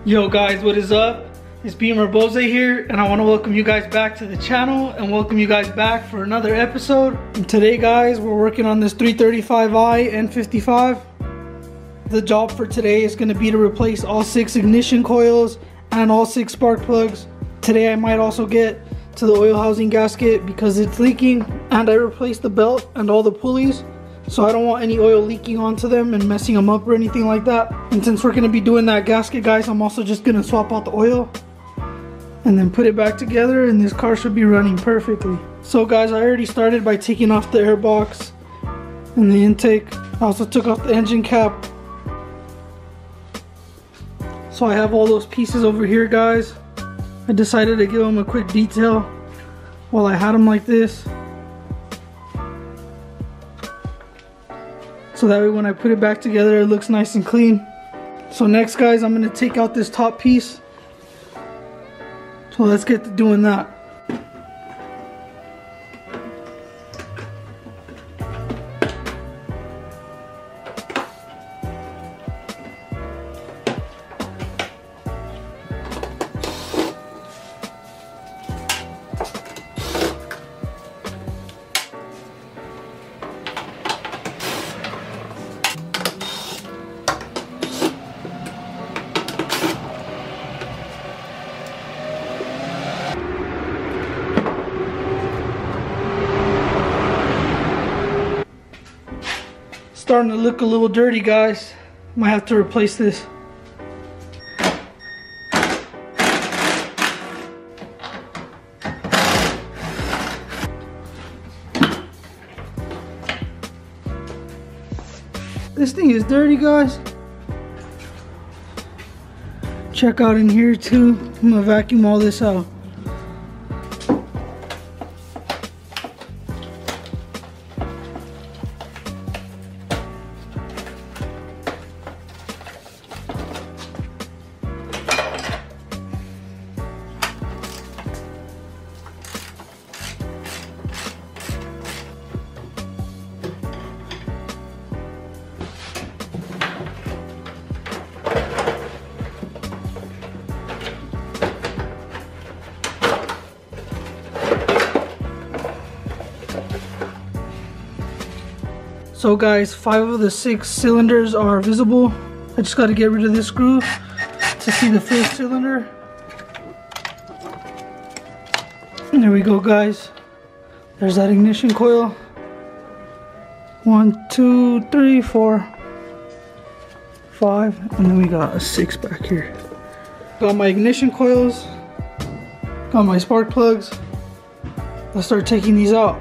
Yo guys, what is up? It's Beamer Bose here, and I want to welcome you guys back to the channel and welcome you guys back for another episode. And today guys, we're working on this 335i N55. The job for today is going to be to replace all 6 ignition coils and all 6 spark plugs. Today I might also get to the oil housing gasket because it's leaking, and I replaced the belt and all the pulleys. So I don't want any oil leaking onto them and messing them up or anything like that. And since we're going to be doing that gasket guys, I'm also just going to swap out the oil and then put it back together, and this car should be running perfectly. So guys, I already started by taking off the air box and the intake. I also took off the engine cap. So I have all those pieces over here guys. I decided to give them a quick detail while I had them like this. So that way when I put it back together, it looks nice and clean. So next guys, I'm going to take out this top piece. So let's get to doing that. Starting to look a little dirty guys. Might have to replace this. This thing is dirty guys. Check out in here too. I'm gonna vacuum all this out. So guys, 5 of the 6 cylinders are visible. I just got to get rid of this screw to see the 5th cylinder. And there we go guys. There's that ignition coil. 1, 2, 3, 4, 5, and then we got a 6 back here. Got my ignition coils. Got my spark plugs. Let's start taking these out.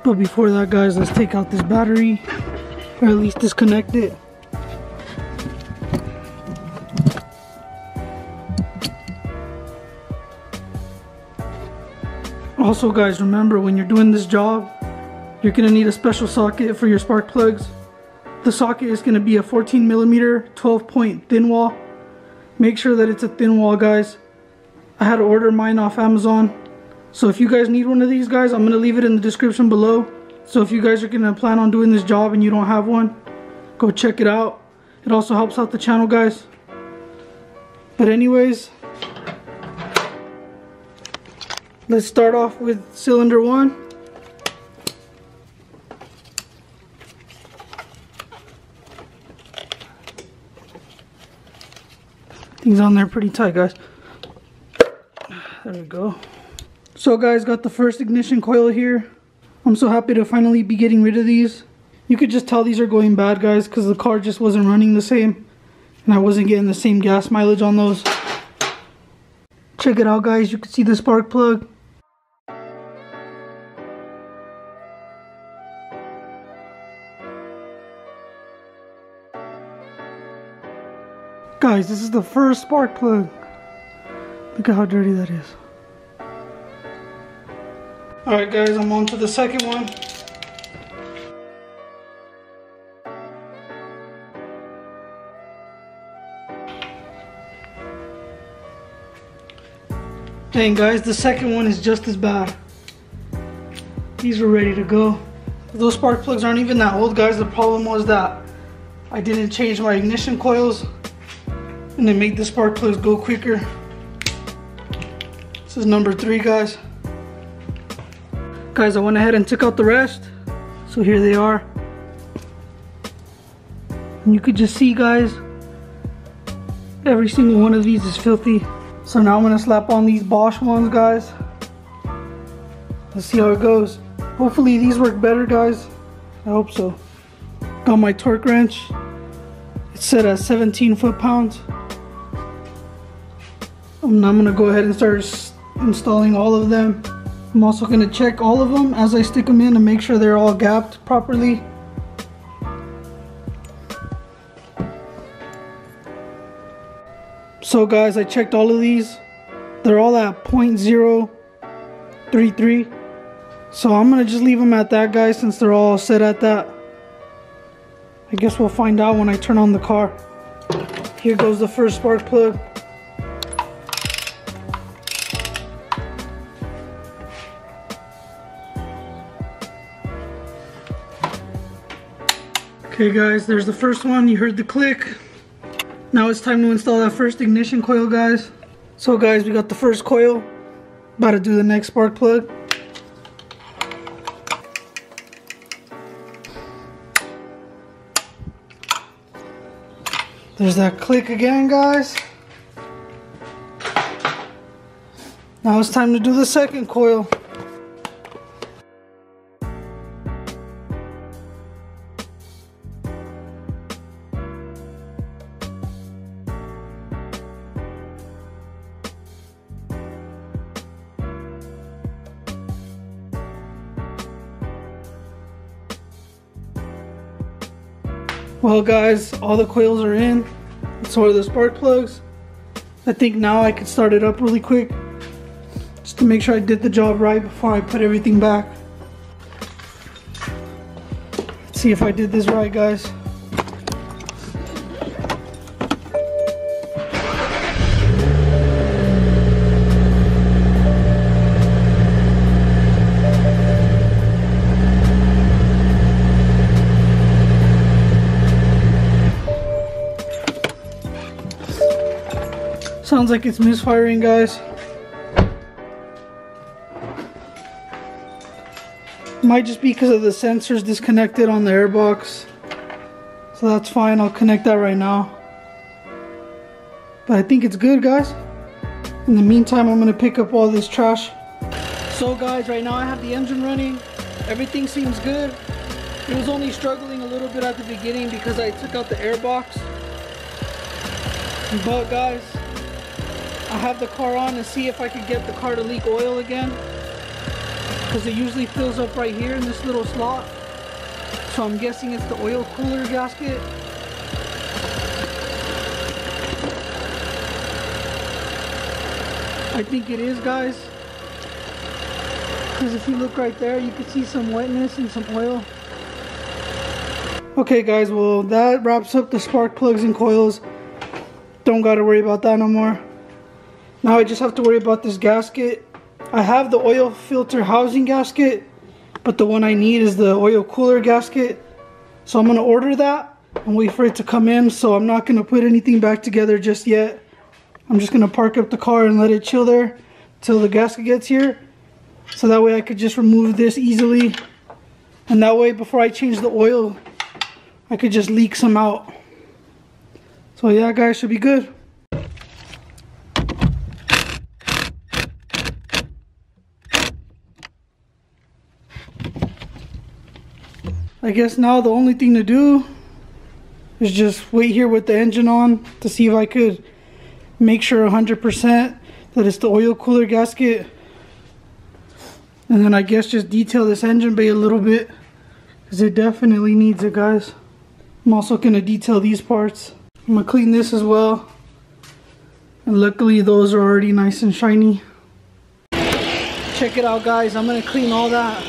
But before that guys, let's take out this battery, or at least disconnect it. Also guys, remember when you're doing this job, you're going to need a special socket for your spark plugs. The socket is going to be a 14mm 12-point thin wall. Make sure that it's a thin wall guys. I had to order mine off Amazon. So if you guys need one of these guys, I'm going to leave it in the description below. So if you guys are going to plan on doing this job and you don't have one, go check it out. It also helps out the channel guys. But anyways, let's start off with cylinder 1. Things on there pretty tight guys. There we go. So guys, got the first ignition coil here. I'm so happy to finally be getting rid of these. You could just tell these are going bad guys because the car just wasn't running the same, and I wasn't getting the same gas mileage on those. Check it out guys, you can see the spark plug. Guys, this is the first spark plug. Look at how dirty that is. Alright guys, I'm on to the second one. Dang guys, the second one is just as bad. These were ready to go. Those spark plugs aren't even that old guys. The problem was that I didn't change my ignition coils and it made the spark plugs go quicker. This is number 3, guys. Guys, I went ahead and took out the rest. So here they are. And you could just see, guys, every single one of these is filthy. So now I'm gonna slap on these Bosch ones, guys. Let's see how it goes. Hopefully these work better, guys. I hope so. Got my torque wrench. It's set at 17 foot-pounds. And I'm gonna go ahead and start installing all of them. I'm also gonna check all of them as I stick them in to make sure they're all gapped properly. So guys, I checked all of these. They're all at 0.033. So I'm gonna just leave them at that, guys, since they're all set at that. I guess we'll find out when I turn on the car. Here goes the first spark plug. Okay guys, there's the first one. You heard the click. Now it's time to install that first ignition coil, guys. So guys, we got the first coil. About to do the next spark plug. There's that click again, guys. Now it's time to do the second coil. Well guys, all the coils are in, so are the spark plugs. I think now I could start it up really quick, just to make sure I did the job right before I put everything back. Let's see if I did this right, guys. Sounds like it's misfiring, guys. Might just be because of the sensors disconnected on the airbox. So that's fine, I'll connect that right now. But I think it's good, guys. In the meantime, I'm gonna pick up all this trash. So guys, right now I have the engine running. Everything seems good. It was only struggling a little bit at the beginning because I took out the airbox. But guys, I have the car on to see if I could get the car to leak oil again, because it usually fills up right here in this little slot. So I'm guessing it's the oil cooler gasket. I think it is, guys, because if you look right there, you can see some wetness and some oil. Okay guys, well that wraps up the spark plugs and coils. Don't gotta worry about that no more. Now I just have to worry about this gasket. I have the oil filter housing gasket, but the one I need is the oil cooler gasket. So I'm gonna order that and wait for it to come in. So I'm not gonna put anything back together just yet. I'm just gonna park up the car and let it chill there till the gasket gets here. So that way I could just remove this easily. And that way before I change the oil, I could just leak some out. So yeah guys, should be good. I guess now the only thing to do is just wait here with the engine on to see if I could make sure 100% that it's the oil cooler gasket. And then I guess just detail this engine bay a little bit, because it definitely needs it, guys. I'm also going to detail these parts. I'm going to clean this as well. And luckily those are already nice and shiny. Check it out, guys. I'm going to clean all that.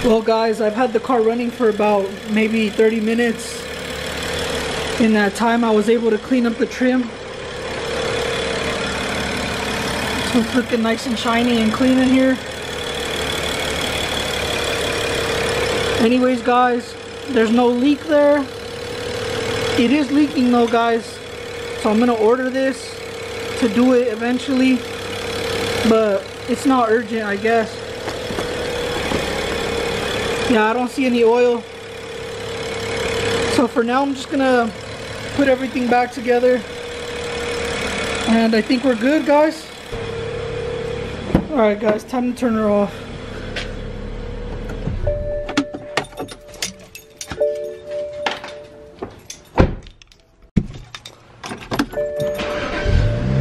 Well guys, I've had the car running for about maybe 30 minutes. In that time I was able to clean up the trim. It's looking nice and shiny and clean in here. Anyways guys, there's no leak there. It is leaking though guys, so I'm gonna order this to do it eventually, but it's not urgent I guess. Yeah, I don't see any oil, so for now I'm just gonna put everything back together and I think we're good guys. Alright guys, time to turn her off.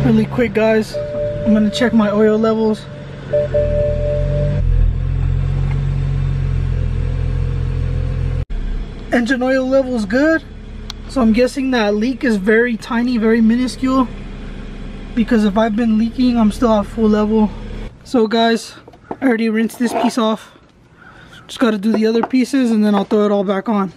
Really quick guys, I'm gonna check my oil levels. Engine oil level is good, so I'm guessing that leak is very tiny, very minuscule, because if I've been leaking I'm still at full level. So guys, I already rinsed this piece off, just got to do the other pieces and then I'll throw it all back on.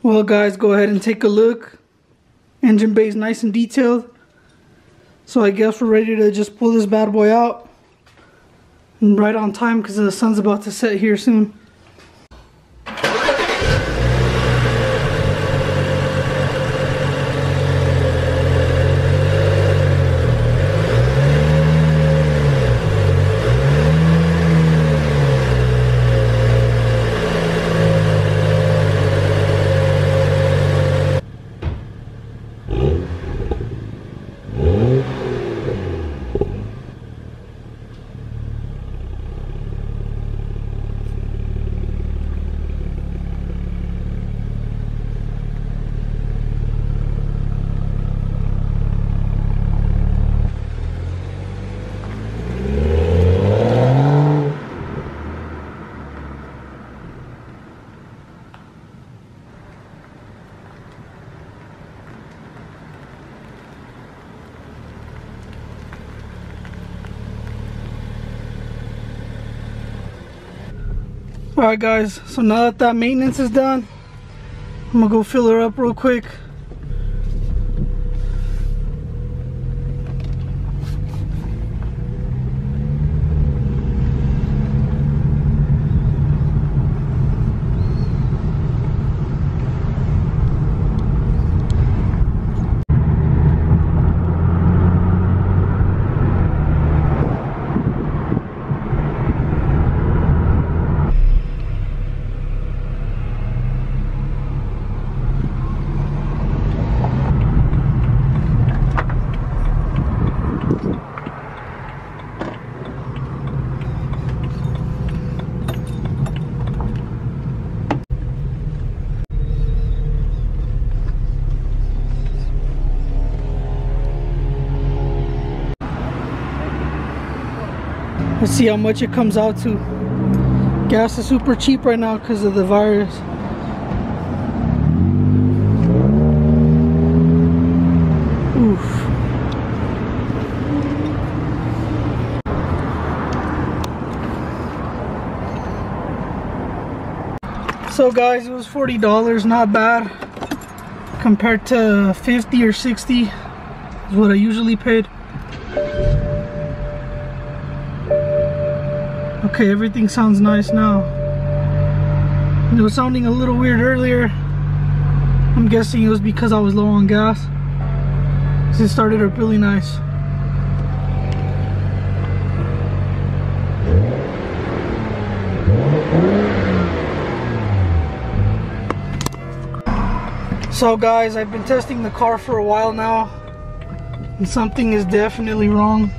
Well guys, go ahead and take a look. Engine bay is nice and detailed. So I guess we're ready to just pull this bad boy out. And right on time because the sun's about to set here soon. Alright guys, so now that that maintenance is done, I'm gonna go fill her up real quick. Let's see how much it comes out to. Gas is super cheap right now because of the virus. Oof. So guys, it was $40, not bad compared to 50 or 60 is what I usually paid. Okay, everything sounds nice now. It was sounding a little weird earlier. I'm guessing it was because I was low on gas. It started up really nice. So guys, I've been testing the car for a while now, and something is definitely wrong.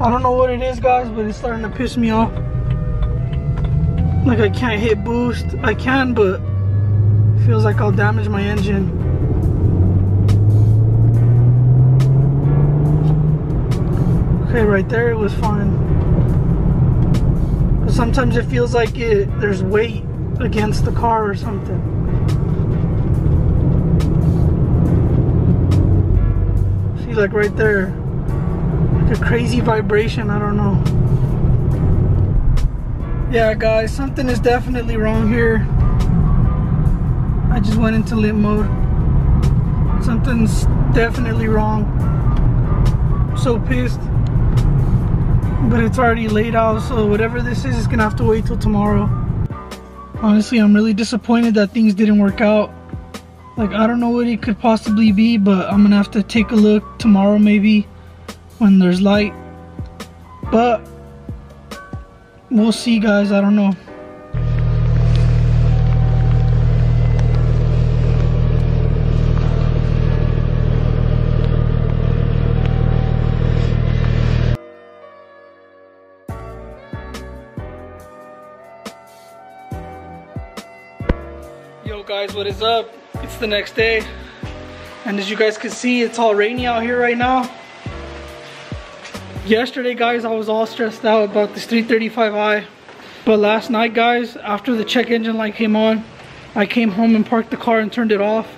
I don't know what it is, guys, but it's starting to piss me off. Like, I can't hit boost. I can, but it feels like I'll damage my engine. Okay, right there it was fine. But sometimes it feels like there's weight against the car or something. See, like right there, like a crazy vibration, I don't know. Yeah guys, something is definitely wrong here. I just went into limp mode. Something's definitely wrong. I'm so pissed. But it's already laid out, so whatever this is gonna have to wait till tomorrow. Honestly, I'm really disappointed that things didn't work out. Like, I don't know what it could possibly be, but I'm gonna have to take a look tomorrow maybe when there's light. But we'll see, guys. I don't know. Yo guys, what is up? It's the next day, and as you guys can see, it's all rainy out here right now. Yesterday guys, I was all stressed out about this 335i, but last night guys, after the check engine light came on, I came home and parked the car and turned it off,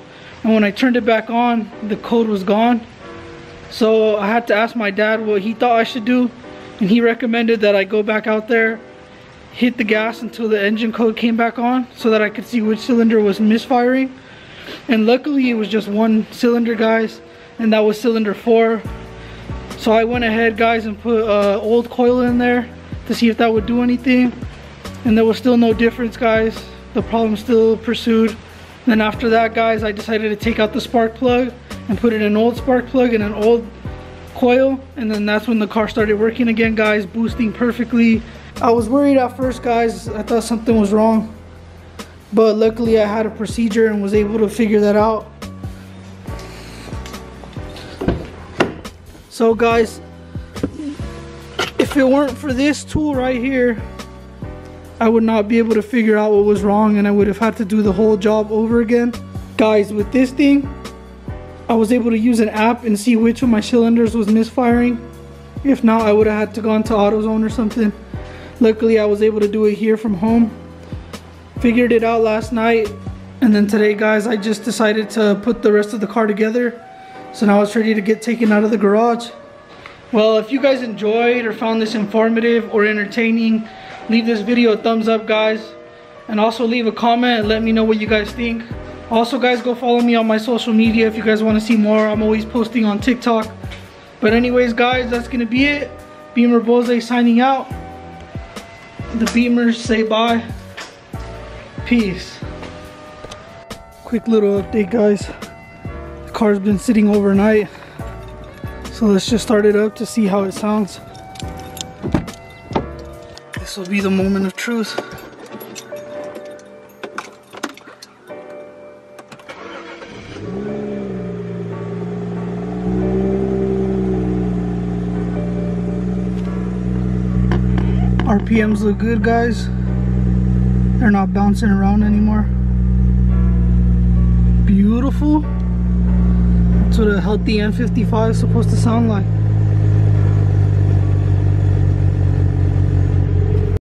and when I turned it back on, the code was gone. So I had to ask my dad what he thought I should do, and he recommended that I go back out there, hit the gas until the engine code came back on so that I could see which cylinder was misfiring. And luckily it was just one cylinder, guys, and that was cylinder 4. So I went ahead, guys, and put old coil in there to see if that would do anything, and there was still no difference, guys. The problem still pursued. Then after that, guys, I decided to take out the spark plug and put in an old spark plug and an old coil, and then that's when the car started working again, guys, boosting perfectly. I was worried at first, guys. I thought something was wrong, but luckily I had a procedure and was able to figure that out. So guys, if it weren't for this tool right here, I would not be able to figure out what was wrong, and I would have had to do the whole job over again. Guys, with this thing, I was able to use an app and see which of my cylinders was misfiring. If not, I would have had to go into AutoZone or something. Luckily, I was able to do it here from home. Figured it out last night, and then today, guys, I just decided to put the rest of the car together. So now it's ready to get taken out of the garage. Well, if you guys enjoyed or found this informative or entertaining, leave this video a thumbs up, guys. And also leave a comment and let me know what you guys think. Also, guys, go follow me on my social media if you guys want to see more. I'm always posting on TikTok. But anyways, guys, that's going to be it. Beamer Bose signing out. The Beamers say bye. Peace. Quick little update, guys. The car's been sitting overnight, so let's just start it up to see how it sounds. This will be the moment of truth. RPMs look good, guys. They're not bouncing around anymore. Beautiful. That's what a healthy N55 is supposed to sound like.